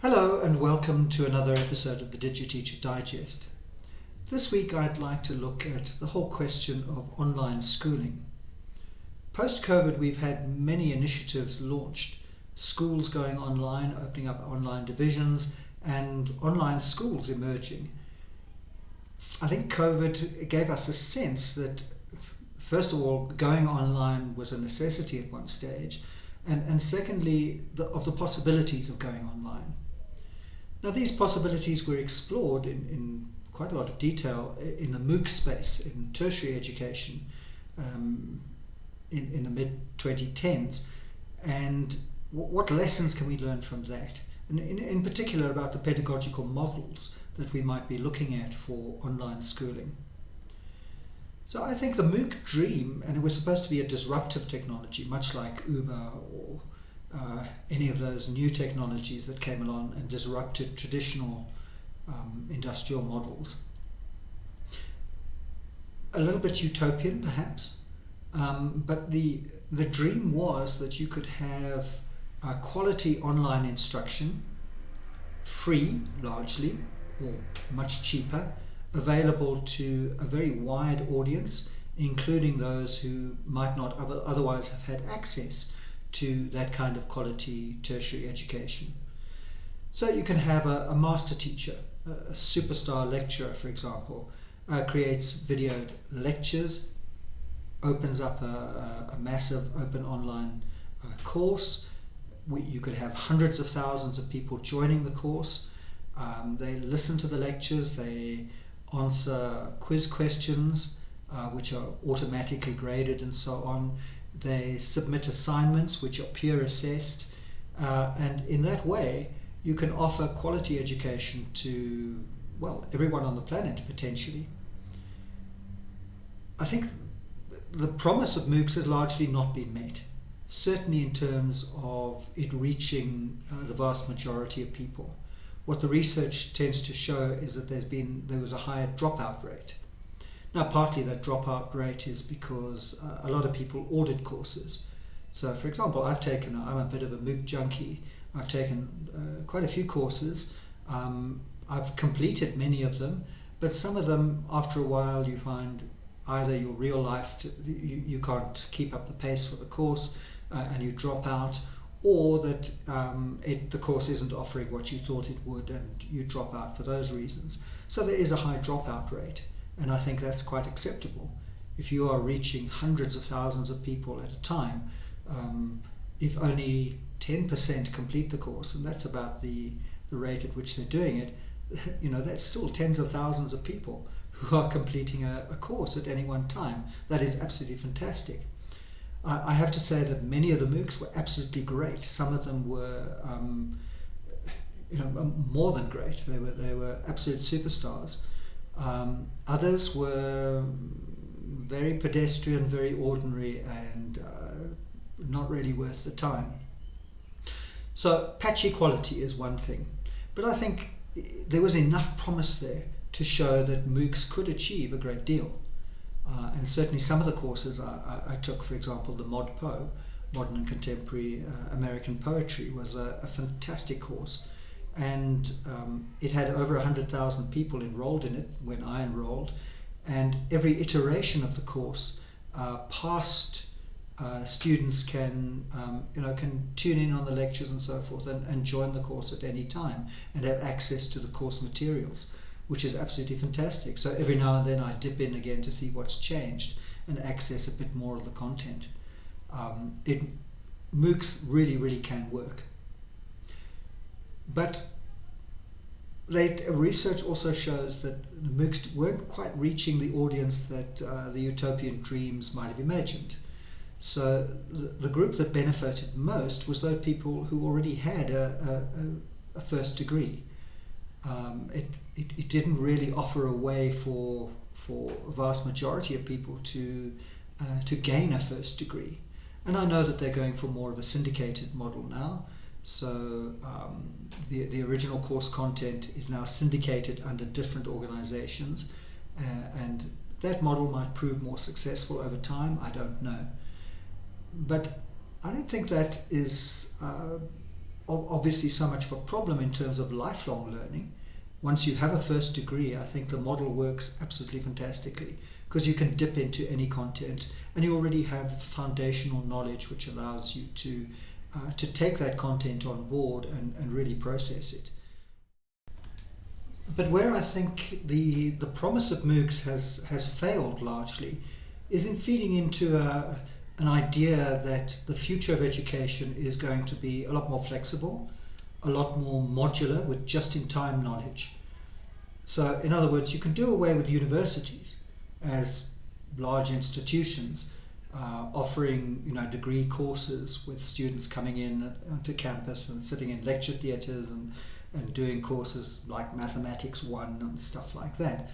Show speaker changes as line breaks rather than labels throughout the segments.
Hello and welcome to another episode of the DigiTeacher Digest. This week I'd like to look at the whole question of online schooling. Post-COVID we've had many initiatives launched, schools going online, opening up online divisions and online schools emerging. I think COVID gave us a sense that first of all going online was a necessity at one stage and secondly of the possibilities of going online. Now these possibilities were explored in quite a lot of detail in the MOOC space, in tertiary education in the mid-2010s, and what lessons can we learn from that? And in particular about the pedagogical models that we might be looking at for online schooling. So I think the MOOC dream, and it was supposed to be a disruptive technology, much like Uber or any of those new technologies that came along and disrupted traditional industrial models. A little bit utopian perhaps, but the dream was that you could have quality online instruction, free largely, or much cheaper, available to a very wide audience, including those who might not otherwise have had access to that kind of quality tertiary education. So you can have a master teacher, a superstar lecturer, for example, creates videoed lectures, opens up a massive open online course. You could have hundreds of thousands of people joining the course. They listen to the lectures, they answer quiz questions, which are automatically graded and so on. They submit assignments which are peer assessed, and in that way you can offer quality education to, well, everyone on the planet potentially. I think the promise of MOOCs has largely not been met, certainly in terms of it reaching the vast majority of people. What the research tends to show is that there was a higher dropout rate. Now, partly that dropout rate is because a lot of people ordered courses. So, for example, I'm a bit of a MOOC junkie. I've taken quite a few courses. I've completed many of them, but some of them, after a while, you find either your real life, you can't keep up the pace for the course and you drop out, or that the course isn't offering what you thought it would and you drop out for those reasons. So there is a high dropout rate. And I think that's quite acceptable. If you are reaching hundreds of thousands of people at a time, if only 10% complete the course, and that's about the rate at which they're doing it, that's still tens of thousands of people who are completing a course at any one time. That is absolutely fantastic. I have to say that many of the MOOCs were absolutely great. Some of them were more than great. They were absolute superstars. Others were very pedestrian, very ordinary, and not really worth the time. So patchy quality is one thing, but I think there was enough promise there to show that MOOCs could achieve a great deal. And certainly some of the courses I took, for example, the ModPo, Modern and Contemporary American Poetry, was a fantastic course. And it had over 100,000 people enrolled in it when I enrolled, and every iteration of the course, past students can tune in on the lectures and so forth and join the course at any time and have access to the course materials, which is absolutely fantastic. So every now and then I dip in again to see what's changed and access a bit more of the content. MOOCs really, really can work. But research also shows that the MOOCs weren't quite reaching the audience that the utopian dreams might have imagined. So the group that benefited most was those people who already had a first degree. It didn't really offer a way for a vast majority of people to gain a first degree. And I know that they're going for more of a syndicated model now. So the original course content is now syndicated under different organizations, and that model might prove more successful over time. I don't know. But I don't think that is obviously so much of a problem in terms of lifelong learning. Once you have a first degree, I think the model works absolutely fantastically because you can dip into any content and you already have foundational knowledge which allows you to take that content on board and really process it. But where I think the promise of MOOCs has failed largely is in feeding into an idea that the future of education is going to be a lot more flexible, a lot more modular with just-in-time knowledge. So in other words, you can do away with universities as large institutions offering degree courses with students coming in onto campus and sitting in lecture theatres and doing courses like Mathematics 1 and stuff like that.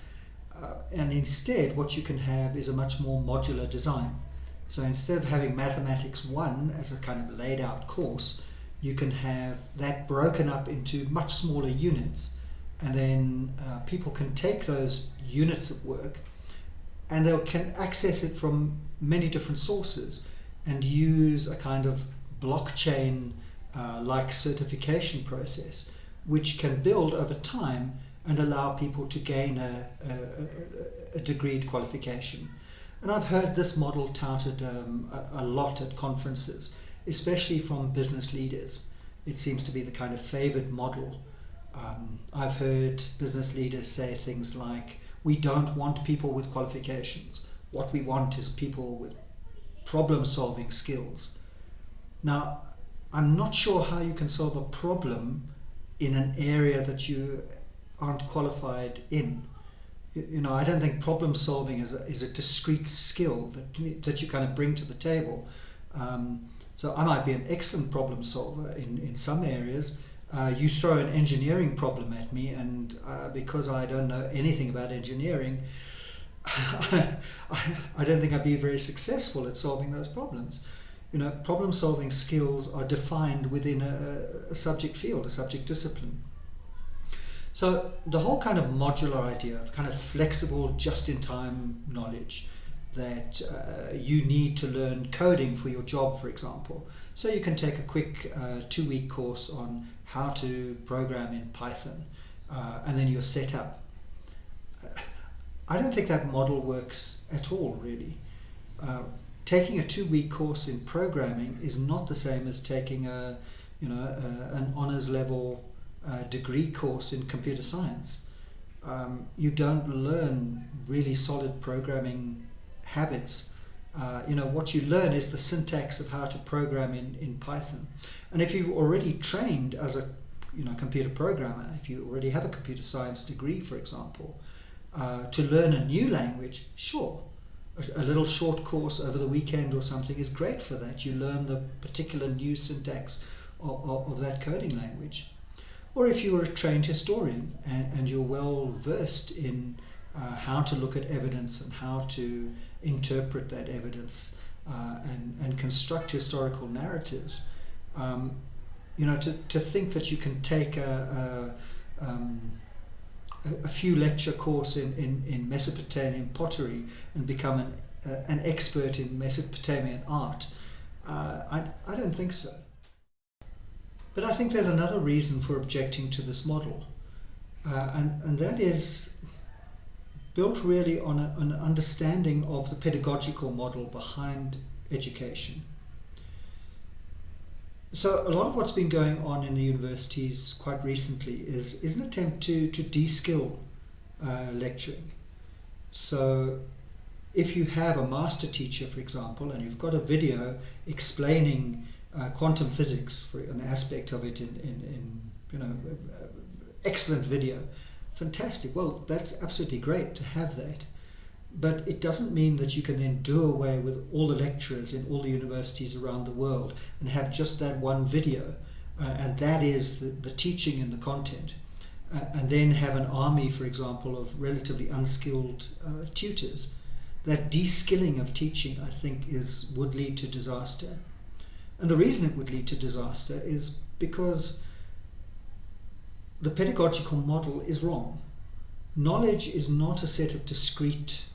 And instead what you can have is a much more modular design. So instead of having Mathematics 1 as a kind of laid out course, you can have that broken up into much smaller units, and then people can take those units of work and they can access it from many different sources and use a kind of blockchain like certification process which can build over time and allow people to gain a degreed qualification. And I've heard this model touted a lot at conferences, especially from business leaders. It seems to be the kind of favoured model. I've heard business leaders say things like, we don't want people with qualifications. What we want is people with problem-solving skills. Now, I'm not sure how you can solve a problem in an area that you aren't qualified in. I don't think problem solving is a discrete skill that you kind of bring to the table. So I might be an excellent problem solver in some areas. You throw an engineering problem at me, and because I don't know anything about engineering, I don't think I'd be very successful at solving those problems. Problem solving skills are defined within a subject field, a subject discipline. So the whole kind of modular idea of kind of flexible, just-in-time knowledge that you need to learn coding for your job, for example. So you can take a quick 2-week course on how to program in Python, and then you're set up. I don't think that model works at all, really. Taking a 2-week course in programming is not the same as taking an honours level degree course in computer science. You don't learn really solid programming habits. What you learn is the syntax of how to program in Python. And if you've already trained as a computer programmer, if you already have a computer science degree, for example, to learn a new language, sure, a little short course over the weekend or something is great for that. You learn the particular new syntax of that coding language. Or if you were a trained historian and you're well versed in how to look at evidence and how to interpret that evidence and construct historical narratives, to think that you can take a few lecture course in Mesopotamian pottery and become an expert in Mesopotamian art, I don't think so. But I think there's another reason for objecting to this model, and that is built really on an understanding of the pedagogical model behind education. So a lot of what's been going on in the universities quite recently is an attempt to de-skill lecturing. So if you have a master teacher, for example, and you've got a video explaining quantum physics, for an aspect of it in excellent video, fantastic. Well, that's absolutely great to have that. But it doesn't mean that you can then do away with all the lecturers in all the universities around the world and have just that one video, and that is the teaching and the content, and then have an army, for example, of relatively unskilled tutors. That de-skilling of teaching, I think, would lead to disaster. And the reason it would lead to disaster is because the pedagogical model is wrong. Knowledge is not a set of discrete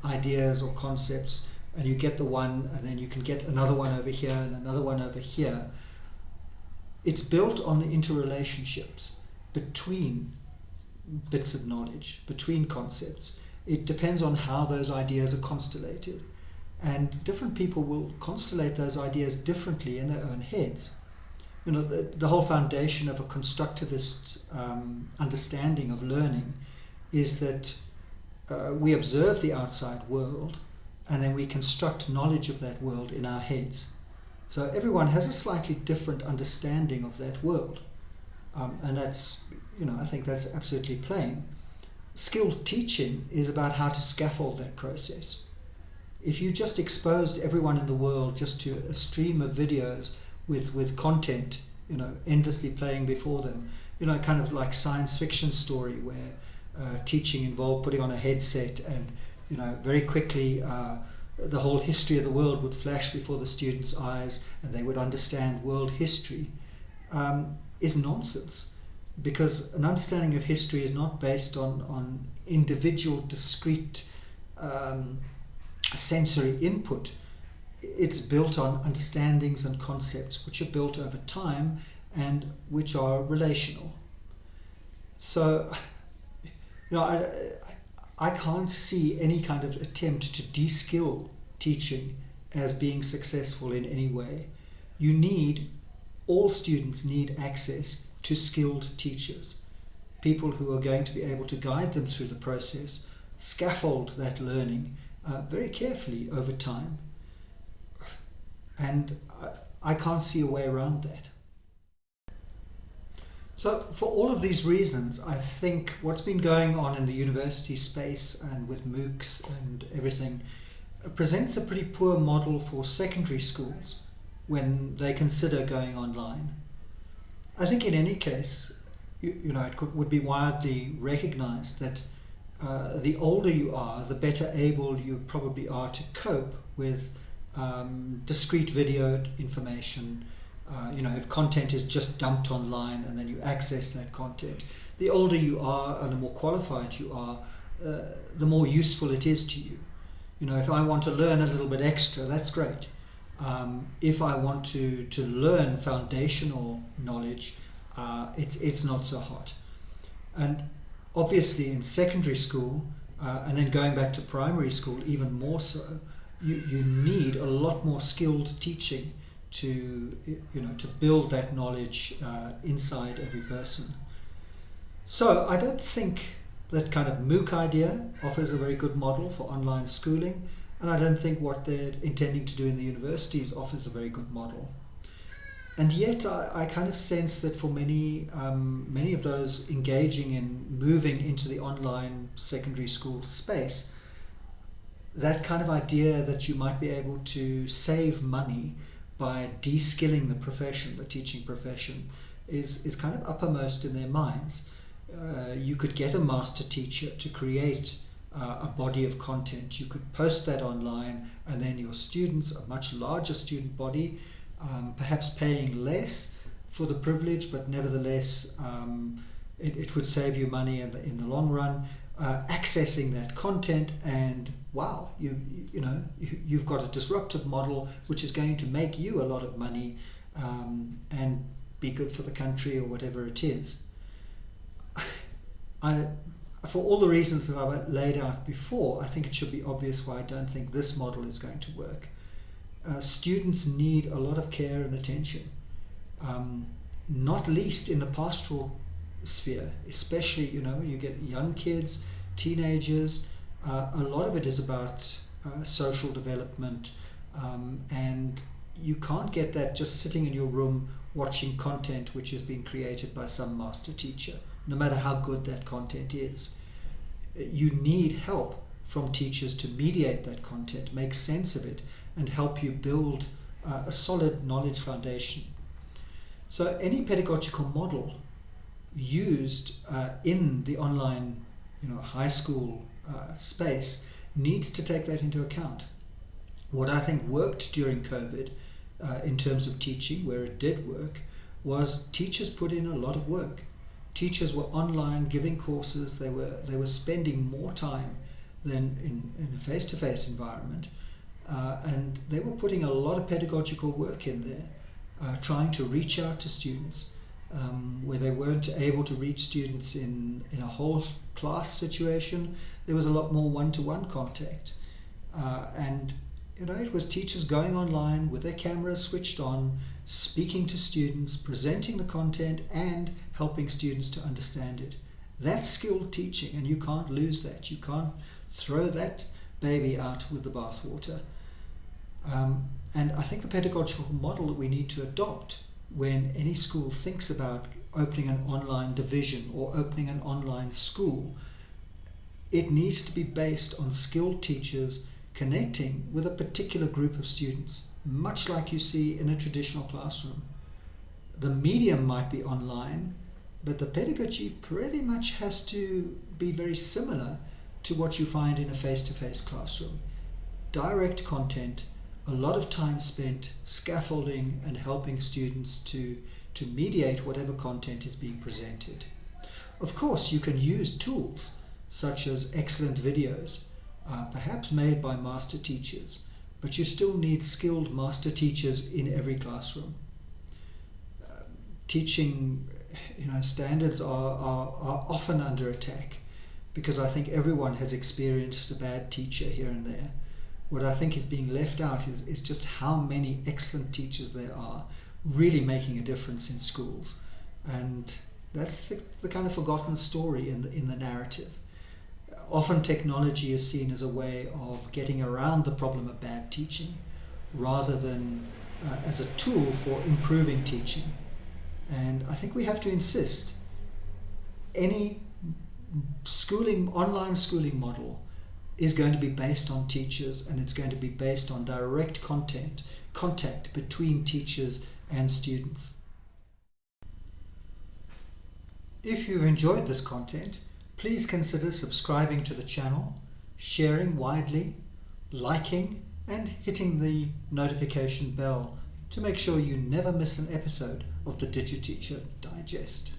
ideas or concepts, and you get the one and then you can get another one over here and another one over here. It's built on the interrelationships between bits of knowledge, between concepts. It depends on how those ideas are constellated. And different people will constellate those ideas differently in their own heads. You know, the whole foundation of a constructivist understanding of learning is that we observe the outside world and then we construct knowledge of that world in our heads. So everyone has a slightly different understanding of that world. And that's, you know, I think that's absolutely plain. Skilled teaching is about how to scaffold that process. If you just exposed everyone in the world just to a stream of videos with content, you know, endlessly playing before them, you know, kind of like science fiction story where teaching involved putting on a headset and, you know, very quickly the whole history of the world would flash before the students' eyes and they would understand world history, is nonsense. Because an understanding of history is not based on individual, discrete sensory input. It's built on understandings and concepts which are built over time and which are relational. So, you know, I can't see any kind of attempt to de-skill teaching as being successful in any way. All students need access to skilled teachers, people who are going to be able to guide them through the process, scaffold that learning very carefully over time. And I can't see a way around that. So for all of these reasons, I think what's been going on in the university space and with MOOCs and everything presents a pretty poor model for secondary schools when they consider going online. I think in any case, would be widely recognized that the older you are, the better able you probably are to cope with discrete videoed information. If content is just dumped online and then you access that content, the older you are and the more qualified you are, the more useful it is to you. If I want to learn a little bit extra, that's great. If I want to learn foundational knowledge, it's not so hot. And obviously in secondary school, and then going back to primary school even more so, you need a lot more skilled teaching to build that knowledge inside every person. So I don't think that kind of MOOC idea offers a very good model for online schooling, and I don't think what they're intending to do in the universities offers a very good model. And yet I kind of sense that for many of those engaging in moving into the online secondary school space, that kind of idea that you might be able to save money by de-skilling the profession, the teaching profession, is kind of uppermost in their minds. You could get a master teacher to create a body of content. You could post that online, and then your students, a much larger student body, perhaps paying less for the privilege, but nevertheless it would save you money in the long run, accessing that content, and wow, you've got a disruptive model which is going to make you a lot of money and be good for the country or whatever it is. For all the reasons that I've laid out before, I think it should be obvious why I don't think this model is going to work. Students need a lot of care and attention, not least in the pastoral sphere, especially, you get young kids, teenagers, a lot of it is about social development, and you can't get that just sitting in your room watching content which has been created by some master teacher, no matter how good that content is. You need help from teachers to mediate that content, make sense of it, and help you build a solid knowledge foundation. So any pedagogical model used in the online high school space needs to take that into account. What I think worked during COVID in terms of teaching, where it did work, was teachers put in a lot of work. Teachers were online giving courses. They were spending more time than in a face-to-face environment, and they were putting a lot of pedagogical work in there. trying to reach out to students where they weren't able to reach students in a whole class situation. There was a lot more one-to-one contact, and it was teachers going online with their cameras switched on, speaking to students, presenting the content, and helping students to understand it. That's skilled teaching, and you can't lose that. You can't throw that baby out with the bathwater. And I think the pedagogical model that we need to adopt when any school thinks about opening an online division or opening an online school, it needs to be based on skilled teachers connecting with a particular group of students, much like you see in a traditional classroom. The medium might be online, but the pedagogy pretty much has to be very similar to what you find in a face-to-face classroom. Direct content, a lot of time spent scaffolding and helping students to mediate whatever content is being presented. Of course, you can use tools such as excellent videos, perhaps made by master teachers, but you still need skilled master teachers in every classroom. Teaching standards are often under attack because I think everyone has experienced a bad teacher here and there. What I think is being left out is just how many excellent teachers there are really making a difference in schools. And that's the kind of forgotten story in the narrative. Often technology is seen as a way of getting around the problem of bad teaching rather than as a tool for improving teaching. And I think we have to insist any online schooling model is going to be based on teachers, and it's going to be based on direct contact between teachers and students. If you've enjoyed this content, please consider subscribing to the channel, sharing widely, liking, and hitting the notification bell to make sure you never miss an episode of the DigiTeacher Digest.